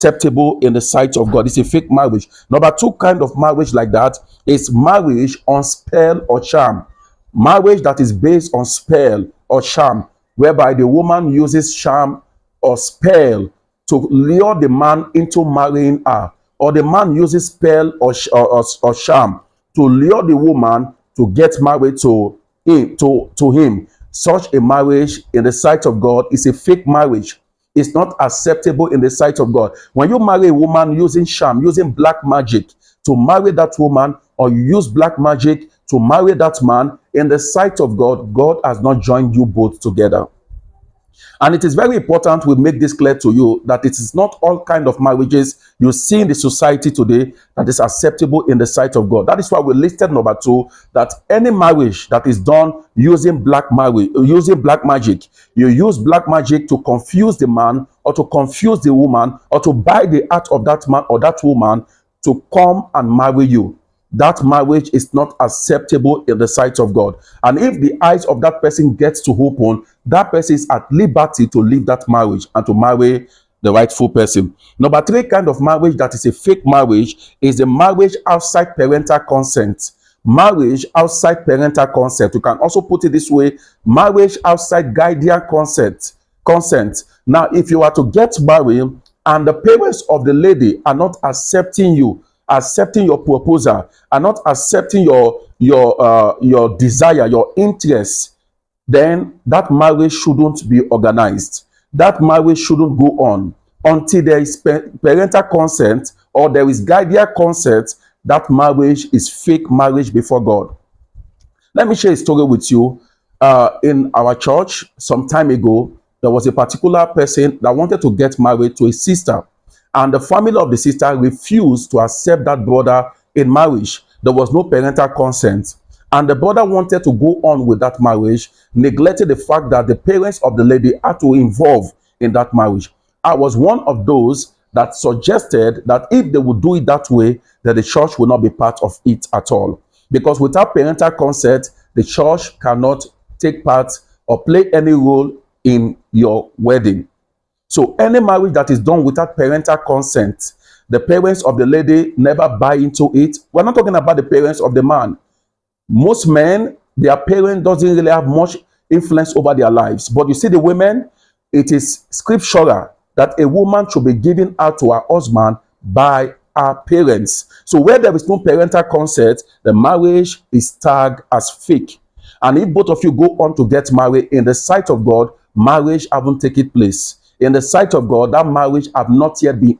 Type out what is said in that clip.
acceptable in the sight of God. It's a fake marriage. Number two kind of marriage like that is marriage on spell or charm. Marriage that is based on spell or charm, whereby the woman uses charm or spell to lure the man into marrying her, or the man uses spell or charm to lure the woman to get married to him. Such a marriage in the sight of God is a fake marriage. It's not acceptable in the sight of God. When you marry a woman using charm, using black magic to marry that woman, or you use black magic to marry that man, in the sight of God, God has not joined you both together. And it is very important we make this clear to you that it is not all kind of marriages you see in the society today that is acceptable in the sight of God. That is why we listed number two, that any marriage that is done using black magic, you use black magic to confuse the man or to confuse the woman or to buy the heart of that man or that woman to come and marry you. That marriage is not acceptable in the sight of God. And if the eyes of that person gets to open, that person is at liberty to leave that marriage and to marry the rightful person. Number three kind of marriage that is a fake marriage is the marriage outside parental consent. Marriage outside parental consent. You can also put it this way: marriage outside guardian consent. Now, if you are to get married and the parents of the lady are not accepting your proposal, are not accepting your desire, your interest, then that marriage shouldn't be organized. That marriage shouldn't go on until there is parental consent or there is guardian consent. That marriage is fake marriage before God. Let me share a story with you. In our church some time ago, there was a particular person that wanted to get married to a sister, and the family of the sister refused to accept that brother in marriage. There was no parental consent, and the brother wanted to go on with that marriage, neglected the fact that the parents of the lady had to involve in that marriage. I was one of those that suggested that if they would do it that way, that the church will not be part of it at all. Because without parental consent, the church cannot take part or play any role in your wedding. So any marriage that is done without parental consent, the parents of the lady never buy into it. We're not talking about the parents of the man. Most men, their parent doesn't really have much influence over their lives. But you see the women, it is scriptural that a woman should be given out to her husband by her parents. So where there is no parental consent, the marriage is tagged as fake. And if both of you go on to get married, in the sight of God, marriage haven't taken place. In the sight of God, that marriage have not yet been